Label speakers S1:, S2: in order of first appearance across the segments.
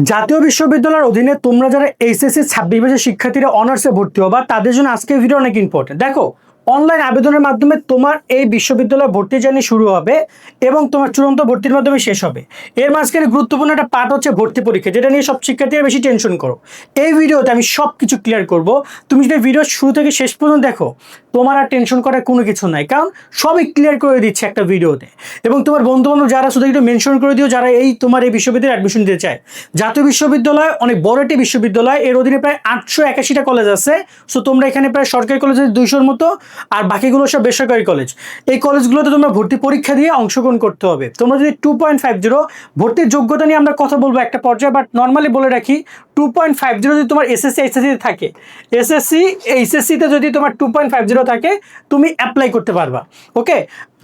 S1: জাতীয় বিশ্ববিদ্যালয়ের অধীনে তোমরা যারা এইচএসসি 26 বছরের শিক্ষার্থীরা অনার্সে ভর্তি হবা তাদের জন্য আজকের ভিডিও অনেক ইম্পর্টেন্ট। দেখো, অনলাইন আবেদনের মাধ্যমে তোমার এই বিশ্ববিদ্যালয়ে ভর্তি জার্নি শুরু হবে এবং তোমার চূড়ান্ত ভর্তির মাধ্যমে শেষ হবে। এর মাঝখানে গুরুত্বপূর্ণ একটা পার্ট হচ্ছে ভর্তি পরীক্ষা, যেটা নিয়ে সব শিক্ষার্থীরা বেশি টেনশন করো। এই ভিডিওতে আমি সব কিছু ক্লিয়ার করব। তুমি যদি ভিডিও শুরু থেকে শেষ পর্যন্ত দেখো, তোমার আর টেনশন করার কোনো কিছু নাই, কারণ সবই ক্লিয়ার করে দিচ্ছে একটা ভিডিওতে। এবং তোমার বন্ধু বান্ধব যারা শুধু একটু মেনশন করে দিও যারা তোমার এই বিশ্ববিদ্যালয়ে অ্যাডমিশন দিতে চায়। জাতীয় বিশ্ববিদ্যালয় অনেক বড় একটি বিশ্ববিদ্যালয়, এর অধীনে প্রায় 881টা কলেজ আছে। সো তোমরা এখানে প্রায় সরকারি কলেজ 200-র মতো, আর বাকিগুলো সব বেসরকারি কলেজ। এই কলেজগুলোতে তোমরা ভর্তি পরীক্ষা দিয়ে অংশগ্রহণ করতে হবে। তোমরা যদি 2.50 ভর্তির যোগ্যতা নিয়ে আমরা কথা বলবো একটা পর্যায়ে, বাট নর্মালি বলে রাখি 2.50 যদি তোমার এসএসসি এইচএসসি থাকে, এইচএসসিতে যদি তোমার 2.50 থাকে তুমি অ্যাপ্লাই করতে পারবা। ওকে,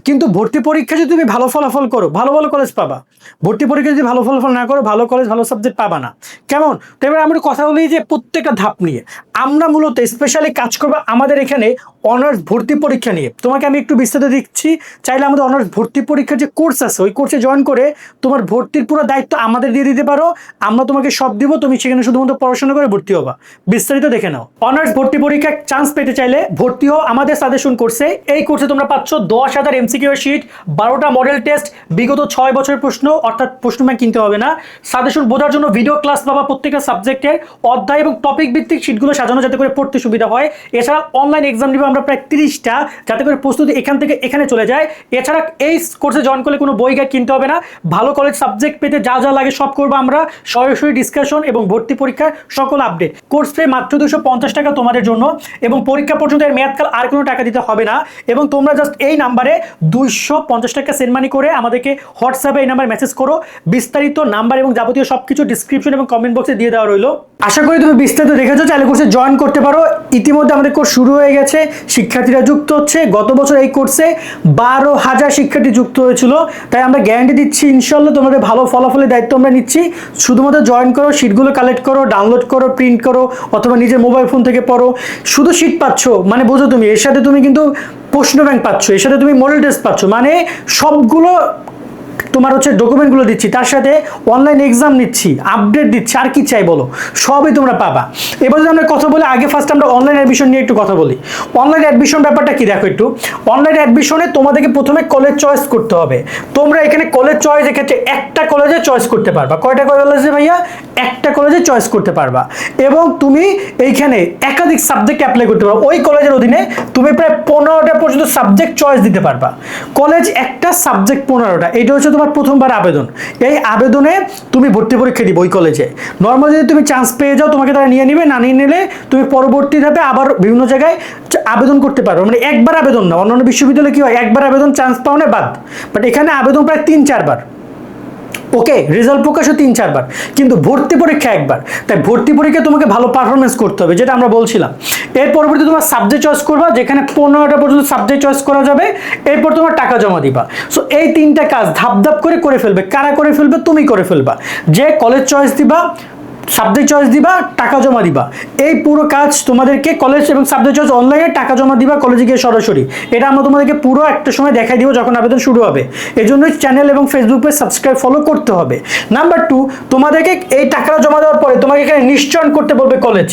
S1: কিন্তু ভর্তি পরীক্ষা যদি তুমি ভালো ফলাফল করো ভালো ভালো কলেজ পাবা। ভর্তি পরীক্ষা যদি ভালো ফলাফল না করো ভালো কলেজ ভালো সাবজেক্ট পাবা না। কেমন? তো এবার আমরা কথা বলি যে প্রত্যেকটা ধাপ নিয়ে আমরা মূলত স্পেশালি কাজ করবো আমাদের এখানে অনার্স ভর্তি পরীক্ষা নিয়ে। তোমাকে আমি একটু বিস্তারিত দিচ্ছি। চাইলে আমাদের অনার্স ভর্তি পরীক্ষার যে কোর্স আছে ওই কোর্সে জয়েন করে তোমার ভর্তির পুরো দায়িত্ব আমাদের দিয়ে দিতে পারো। আমরা তোমাকে সব দিব, তুমি সেখানে শুধুমাত্র পড়াশোনা করে ভর্তি হবা। বিস্তারিত দেখে নাও। অনার্স ভর্তি পরীক্ষায় চান্স পেতে চাইলে ভর্তি হও আমাদের সাজেশন কোর্সে। এই কোর্সে তোমরা পাচ্ছ 10,000 এমসিকিউ শিট, 12টা মডেল টেস্ট, বিগত 6 বছরের প্রশ্ন, অর্থাৎ প্রশ্ন ব্যাংক কিনতে হবে না। সাজেশন বোঝার জন্য ভিডিও ক্লাস পাবা, প্রত্যেকটা সাবজেক্টের অধ্যায় এবং টপিক ভিত্তিক শিটগুলো সাজানো যাতে করে পড়তে সুবিধা হয়। এছাড়া অনলাইন এক্সাম দিব আমরা প্রায় 30টা, যাতে করে প্রস্তুতি এখান থেকে এখানে চলে যায়। এছাড়া এই কোর্সে জয়েন করলে কোনো বই গাইড কিনতে হবে না। ভালো কলেজ সাবজেক্ট পেতে যা যা লাগে সব করবো আমরা, সরাসরি ডিসকাশন এবং ভর্তি পরীক্ষার সকল আপডেট। কোর্স ফি মাত্র 250 টাকা তোমাদের জন্য, এবং পরীক্ষা পর্যন্ত এর মেয়াদকাল আর কোনো টাকা দিতে হবে না। এবং তোমরা জাস্ট এই নাম্বারে 250 টাকা সেন্ড মানি করে আমাদেরকে হোয়াটসঅ্যাপে এই নাম্বারে মেসেজ করো। বিস্তারিত নাম্বার এবং যাবতীয় সবকিছু ডিসক্রিপশন এবং কমেন্ট বক্সে দিয়ে দেওয়া রইলো। আশা করি তুমি বিস্তারিত দেখেছো, চাইলে কোর্সে জয়েন করতে পারো। ইতিমধ্যে আমাদের কোর্স শুরু হয়ে গেছে, শিক্ষার্থীরা যুক্ত হচ্ছে। গত বছর এই কোর্সে 12,000 শিক্ষার্থী যুক্ত হয়েছিল। তাই আমরা গ্যারান্টি দিচ্ছি ইনশাল্লাহ তোমাদের ভালো ফলাফলের দায়িত্ব আমরা নিচ্ছি। শুধুমাত্র জয়েন করো, শিটগুলো কালেক্ট করো, ডাউনলোড করো, প্রিন্ট করো, অথবা নিজের মোবাইল ফোন থেকে পড়ো। শুধু শিট পাচ্ছ মানে বোঝো তুমি, এর সাথে তুমি কিন্তু প্রশ্ন ব্যাংক পাচ্ছ, এর সাথে তুমি মডেল টেস্ট পাচ্ছ, মানে সবগুলো তোমার হচ্ছে ডকুমেন্টগুলো দিচ্ছি, তার সাথে অনলাইন এক্সাম নিচ্ছি, আপডেট দিচ্ছি, আর কি চাই বলো, সবই তোমরা পাবা। এবার যদি আমরা কথা বলি, আগে ফার্স্ট আমরা অনলাইন অ্যাডমিশন নিয়ে একটু কথা বলি। অনলাইন অ্যাডমিশন ব্যাপারটা কি দেখো একটু। অনলাইন অ্যাডমিশনে তোমাদেরকে প্রথমে কলেজ চয়েস করতে হবে। তোমরা এখানে কলেজ চয়েস এক্ষেত্রে একটা কলেজে চয়েস করতে পারবা। কয়টা কলেজে ভাইয়া? একটা কলেজে চয়েস করতে পারবা। এবং তুমি এইখানে একাধিক সাবজেক্ট অ্যাপ্লাই করতে পারো। ওই কলেজের অধীনে তুমি প্রায় 15টা পর্যন্ত সাবজেক্ট চয়েস দিতে পারবা। কলেজ একটা, সাবজেক্ট 15টা। এইটা হচ্ছে তোমার প্রথমবার আবেদন। এই আবেদনে তুমি ভর্তি পরীক্ষা দিবে ওই কলেজে। নর্মাল যদি তুমি চান্স পেয়ে যাও তোমাকে তারা নিয়ে নিবে, না নিয়ে নিলে তুমি পরবর্তী ধাপে আবার বিভিন্ন জায়গায় আবেদন করতে পারো। মানে একবার আবেদন না, অন্যান্য বিশ্ববিদ্যালয়ে কি হয় একবার আবেদন, চান্স পাও না বাদ। বাট এখানে আবেদন প্রায় 3-4 বার। ওকে, রেজাল্ট প্রকাশও 3-4 বার, কিন্তু ভর্তি পরীক্ষা একবার। তাই ভর্তি পরীক্ষায় তোমাকে ভালো পারফরমেন্স করতে হবে, যেটা আমরা বলছিলাম। এর পরবর্তী তোমার সাবজেক্ট চয়েস করবা, যেখানে 15টা পর্যন্ত সাবজেক্ট চয়েস করা যাবে। এরপর তোমার টাকা জমা দিবা। সো এই 3টা কাজ ধাপ ধাপ করে ফেলবে। কারা করে ফেলবে? তুমি করে ফেলবা। যে কলেজ চয়েস দিবা, সাবজেক্ট চয়েস দিবা, টাকা জমা দিবা। এই পুরো কাজ তোমাদেরকে কলেজ এবং সাবজেক্ট চয়েস অনলাইনে, টাকা জমা দিবা কলেজে গিয়ে সরাসরি। এটা আমরা তোমাদেরকে পুরো একটা সময় দেখাই দিব যখন আবেদন শুরু হবে। এই জন্যই চ্যানেল এবং ফেসবুক পেজ সাবস্ক্রাইব ফলো করতে হবে। নাম্বার 2, তোমাদেরকে এই টাকাটা জমা দেওয়ার পরে তোমাকে এখানে নিশ্চয়ন করতে বলবে কলেজ।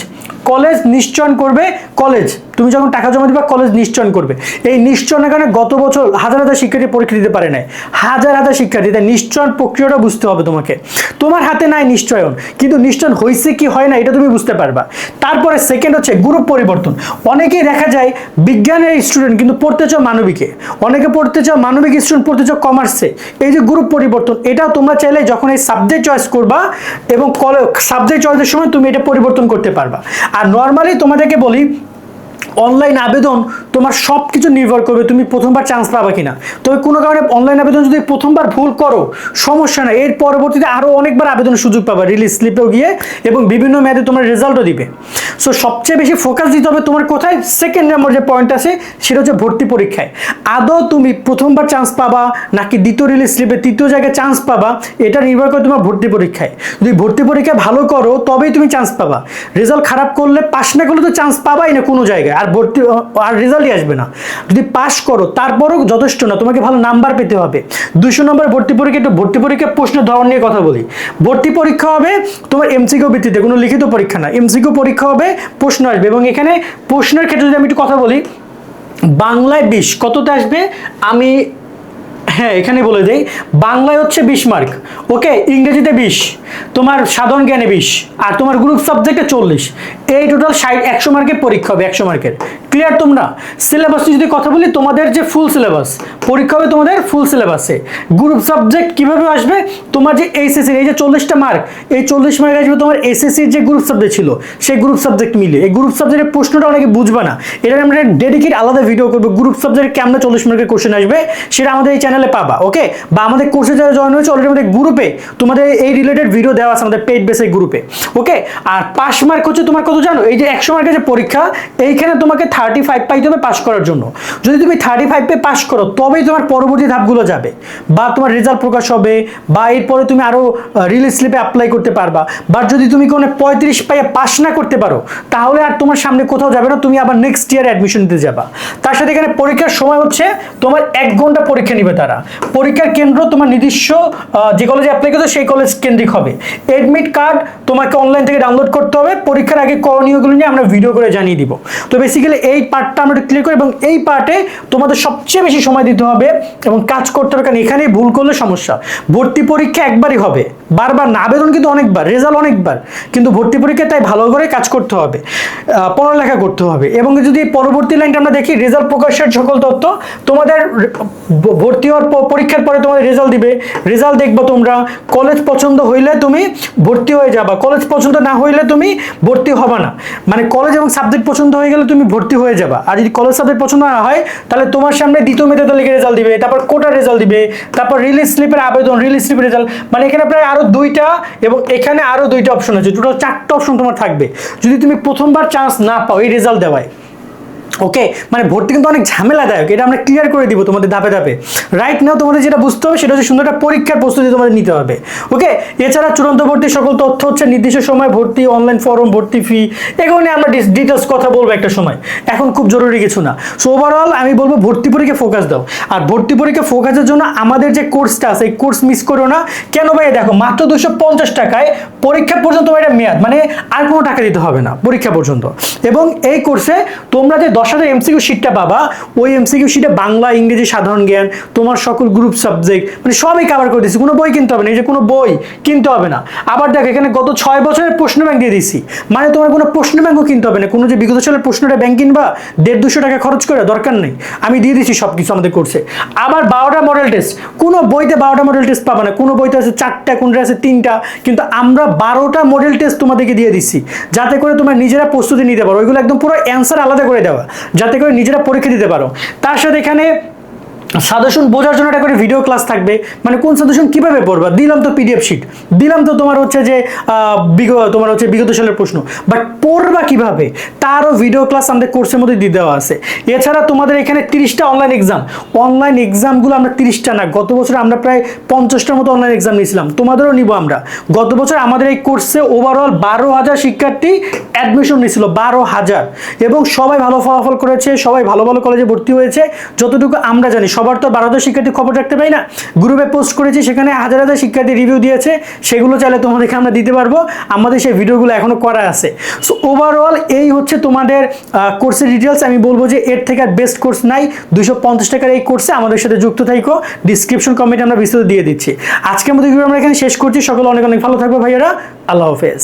S1: কলেজ নিশ্চয়ন করবে। কলেজ তুমি যখন টাকা জমা দিবা কলেজ নিশ্চয়ন করবে। এই নিশ্চয়নের কারণে গত বছর হাজার হাজার শিক্ষার্থী পরীক্ষা দিতে পারে নাই, হাজার হাজার শিক্ষার্থী। তাই নিশ্চয়ন প্রক্রিয়াটা বুঝতে হবে তোমাকে। তোমার হাতে নাই নিশ্চয়ন, কিন্তু নিশ্চয়ন হয়েছে কি হয় না এটা তুমি বুঝতে পারবা। তারপরে সেকেন্ড হচ্ছে গ্রুপ পরিবর্তন। অনেকেই দেখা যায় বিজ্ঞানের স্টুডেন্ট কিন্তু পড়তে চাও মানবিকে, অনেকে পড়তে চাও মানবিক স্টুডেন্ট পড়তে চাও কমার্সে। এই যে গ্রুপ পরিবর্তন, এটাও তোমরা চাইলে যখন এই সাবজেক্ট চয়েস করবা এবং সাবজেক্ট চয়েসের সময় তুমি এটা পরিবর্তন করতে পারবা। আর নর্মালি তোমাদেরকে বলি, অনলাইন আবেদন তোমার সব কিছু নির্ভর করবে তুমি প্রথমবার চান্স পাবা কিনা। তবে কোনো কারণে অনলাইন আবেদন যদি প্রথমবার ভুল করো সমস্যা নেই, এর পরবর্তীতে আরও অনেকবার আবেদনের সুযোগ পাবা রিলিজ স্লিপেও গিয়ে, এবং বিভিন্ন মেয়াদে তোমার রেজাল্টও দিবে। সো সবচেয়ে বেশি ফোকাস দিতে হবে তোমার কোথায়। সেকেন্ড নম্বর যে পয়েন্ট আছে সেটা হচ্ছে ভর্তি পরীক্ষায়। আদৌ তুমি প্রথমবার চান্স পাবা নাকি দ্বিতীয় রিলিজ স্লিপে তৃতীয় জায়গায় চান্স পাবা, এটা নির্ভর করে তোমার ভর্তি পরীক্ষায়। যদি ভর্তি পরীক্ষা ভালো করো তবেই তুমি চান্স পাবা। রেজাল্ট খারাপ করলে, পাস না করলে তো চান্স পাবাই না কোনো জায়গায়। আর ভর্তি আর রেজাল্টই আসবে না। যদি পাস করো তারপরও যথেষ্ট না, তোমাকে ভালো নাম্বার পেতে হবে। 200 নম্বর ভর্তি পরীক্ষা, একটু ভর্তি পরীক্ষা প্রশ্নের ধরন নিয়ে কথা বলি। ভর্তি পরীক্ষা হবে তোমার এমসিকিউ ভিত্তিতে, কোনো লিখিত পরীক্ষা না, এমসিকিউ পরীক্ষা হবে, প্রশ্ন আসবে। এবং এখানে প্রশ্নের ক্ষেত্রে যদি আমি একটু কথা বলি, বাংলায় 20 কততে আসবে আমি হ্যাঁ এখানে বলে দেই, বাংলায় হচ্ছে 20 মার্ক, ওকে, ইংরেজিতে 20, তোমার সাধারণ জ্ঞানে 20, আর তোমার গ্রুপ সাবজেক্টে 40। এই টোটাল 100 মার্কের পরীক্ষা হবে, 100 মার্কের। ক্লিয়ার তোমরা? সিলেবাস যদি কথা বলি, তোমাদের যে ফুল সিলেবাস পরীক্ষা হবে, তোমাদের ফুল সিলেবাসে। গ্রুপ সাবজেক্ট কিভাবে আসবে, তোমার যে এইচএসসির এই যে 40টা মার্ক, এই 40 মার্ক আসবে তোমার এসএসসির যে গ্রুপ সাবজেক্ট ছিল সেই গ্রুপ সাবজেক্ট মিলে। এই গ্রুপ সাবজেক্টের প্রশ্নটা অনেকে বুঝবে না, এটা আমরা ডেডিকেট আলাদা ভিডিও করবো। গ্রুপ সাবজেক্টে কেমন 40 মার্কের কোশ্চেন আসবে সেটা আমাদের এই চ্যানেলে পাবা, ওকে। বা আমাদের কোর্সে যারা জয়েন হয়েছে অলরেডি আমাদের গ্রুপে তোমাদের এই রিলেটেড ভিডিও দেওয়া আছে আমাদের পেইড বেসিক গ্রুপে, ওকে। আর পাস মার্ক হচ্ছে তোমার কত জানো, এই যে 100 মার্কের যে পরীক্ষা, এইখানে তোমাকে 35 পাইতে হবে পাস করার জন্য। যদি তুমি 35 পে পাস করো তবেই তোমার পরবর্তী ধাপগুলো যাবে, বা তোমার রেজাল্ট প্রকাশ হবে, বা এরপরে তুমি আরো রিলিজ স্লিপে অ্যাপ্লাই করতে পারবা। বাট যদি তুমি কোনো 35 পাইয়ে পাস না করতে পারো তাহলে আর তোমার সামনে কোথাও যাবে না, তুমি আবার নেক্সট ইয়ারে অ্যাডমিশন নিতে যাবা। তার সাথে এখানে পরীক্ষার সময় হচ্ছে তোমার 1 ঘন্টা পরীক্ষা নিবে তারা। পরীক্ষার কেন্দ্র তোমার নির্দিষ্ট যে কলেজে অ্যাপ্লাই করছো সেই কলেজ কেন্দ্রিক হবে। এডমিট কার্ড তোমাকে অনলাইন থেকে ডাউনলোড করতে হবে। পরীক্ষার আগে করণীয়গুলো নিয়ে আমরা ভিডিও করে জানিয়ে দিব। তো বেসিক্যালি এই পার্টটা আমরা ক্লিয়ার করি, এবং এই পার্টে তোমাদের সবচেয়ে বেশি সময় দিতে হবে এবং কাজ করতে হবে, কারণ এখানেই ভুল করলে সমস্যা। ভর্তি পরীক্ষা একবারই হবে, বারবার না। আবেদন কিন্তু অনেকবার, রেজাল্ট অনেকবার, কিন্তু ভর্তি পরীক্ষা তাই ভালো করে কাজ করতে হবে, পড়ালেখা করতে হবে। এবং যদি পরবর্তী লাইনটা আমরা দেখি, রেজাল্ট প্রকাশের সকল তথ্য তোমাদের ভর্তি হওয়ার পরীক্ষার পরে তোমাদের রেজাল্ট দিবে। রেজাল্ট দেখবো তোমরা, কলেজ পছন্দ হইলে তুমি ভর্তি হয়ে যাবা, কলেজ পছন্দ না হইলে তুমি ভর্তি হবে না। মানে কলেজ এবং সাবজেক্ট পছন্দ হয়ে গেলে তুমি ভর্তি হয়ে যাবা, আর যদি কলেজ সাবজেক্ট পছন্দ না হয় তাহলে তোমার সামনে দ্বিতীয় মেধা তালিকার রেজাল্ট দিবে, তারপর কোটার রেজাল্ট দিবে, তারপর রিলিজ স্লিপের আবেদন, রিলিজ স্লিপের রেজাল্ট। মানে এখানে প্রায় আরো 2টা এবং এখানে আরো 2টা অপশন আছে, টোটাল 4টা অপশন তোমার থাকবে যদি তুমি প্রথমবার চান্স না পাও এই রেজাল্ট দেওয়ায়, ওকে। মানে ভর্তি কিন্তু অনেক ঝামেলাদায়ক, এটা আমরা ক্লিয়ার করে দিব তোমাদের ধাপে ধাপে। রাইট নাও তোমাদের যেটা বুঝতে হবে সেটা হচ্ছে সুন্দর একটা পরীক্ষার প্রস্তুতি তোমাদের নিতে হবে, ওকে। এছাড়া চূড়ান্ত ভর্তির সকল তথ্য হচ্ছে নির্দিষ্ট সময় ভর্তি, অনলাইন ফর্ম, ভর্তি ফি, এগুলো নিয়ে আমরা ডিটেলস কথা বলবো একটা সময়, এখন খুব জরুরি কিছু না। সো ওভারঅল আমি বলবো ভর্তি পরীক্ষা ফোকাস দাও। আর ভর্তি পরীক্ষা ফোকাসের জন্য আমাদের যে কোর্সটা আছে এই কোর্স মিস করো না। কেন ভাই, দেখো মাত্র 250 টাকায় পরীক্ষা পর্যন্ত এটা মেয়াদ, মানে আর কোনো টাকা দিতে হবে না পরীক্ষা পর্যন্ত। এবং এই কোর্সে তোমরা যে 10,000 এমসিকিউ শিটটা পাবা, ওই এমসিকিউ শিটে বাংলা, ইংরেজি, সাধারণ জ্ঞান, তোমার সকল গ্রুপ সাবজেক্ট মানে সবই কভার করে দিচ্ছি। কোনো বই কিনতে হবে না, এই যে কোনো বই কিনতে হবে না। আবার দেখো এখানে গত 6 বছরের প্রশ্ন ব্যাংক দিয়ে দিচ্ছি, মানে তোমার কোনো প্রশ্ন ব্যাংকও কিনতে হবে না। কোনো যে বিগত সালের প্রশ্নটা ব্যাংক কিনবা 150-200 টাকা খরচ করে, দরকার নেই, আমি দিয়ে দিচ্ছি সব কিছু আমাদের কোর্সে। আবার 12টা মডেল টেস্ট, কোনো বইতে 12টা মডেল টেস্ট পাবা না, কোনো বইতে আছে 4টা, কোনটা আছে 3টা, কিন্তু আমরা 12টা মডেল টেস্ট তোমাদেরকে দিয়ে দিচ্ছি যাতে করে তোমরা নিজেরা প্রস্তুতি নিতে পারো। ওইগুলো একদম পুরো অ্যান্সার আলাদা করে দেওয়া যাতে করে নিজেরা পরীক্ষা দিতে পারো। তার সাথে এখানে সাজেশন বোঝার জন্য একটা করে ভিডিও ক্লাস থাকবে, মানে কোন সাজেশন কিভাবে পড়বা, দিলাম তো পিডিএফ শিট, দিলাম তো তোমার হচ্ছে যে তোমার হচ্ছে বিগত সালের প্রশ্ন, বাট পড়বা কিভাবে তারও ভিডিও ক্লাস আমাদের কোর্সের মধ্যে দিয়ে দেওয়া আছে। এছাড়া তোমাদের এখানে 30টা অনলাইন এক্সাম, অনলাইন এক্সামগুলো আমরা 30টা না, গত বছর আমরা প্রায় 50টার মতো অনলাইন এক্সাম নিয়েছিলাম, তোমাদেরও নিব আমরা। গত বছর আমাদের এই কোর্সে ওভারঅল 12,000 শিক্ষার্থী অ্যাডমিশন নিয়েছিল, 12,000, এবং সবাই ভালো ফলাফল করেছে, সবাই ভালো ভালো কলেজে ভর্তি হয়েছে। যতটুকু আমরা জানি, সবার তো 12,000 শিক্ষার্থী খবর রাখতে পারি না, গ্রুপে পোস্ট করেছি, সেখানে হাজার হাজার শিক্ষার্থী রিভিউ দিয়েছে, সেগুলো চাইলে তোমাদেরকে আমরা দিতে পারবো, আমাদের সেই ভিডিওগুলো এখনো করা আছে। সো ওভারঅল এই হচ্ছে তোমাদের কোর্সের ডিটেলস। আমি বলবো যে এর থেকে আর বেস্ট কোর্স নাই। 250 টাকার এই কোর্সে আমাদের সাথে যুক্ত থাকো, ডিসক্রিপশন কমেন্টে আমরা বিস্তারিত দিয়ে দিচ্ছি। আজকের মতো ভিডিও আমরা এখানে শেষ করছি। সকলে অনেক অনেক ভালো থাকবো ভাইয়েরা, আল্লাহ হাফেজ।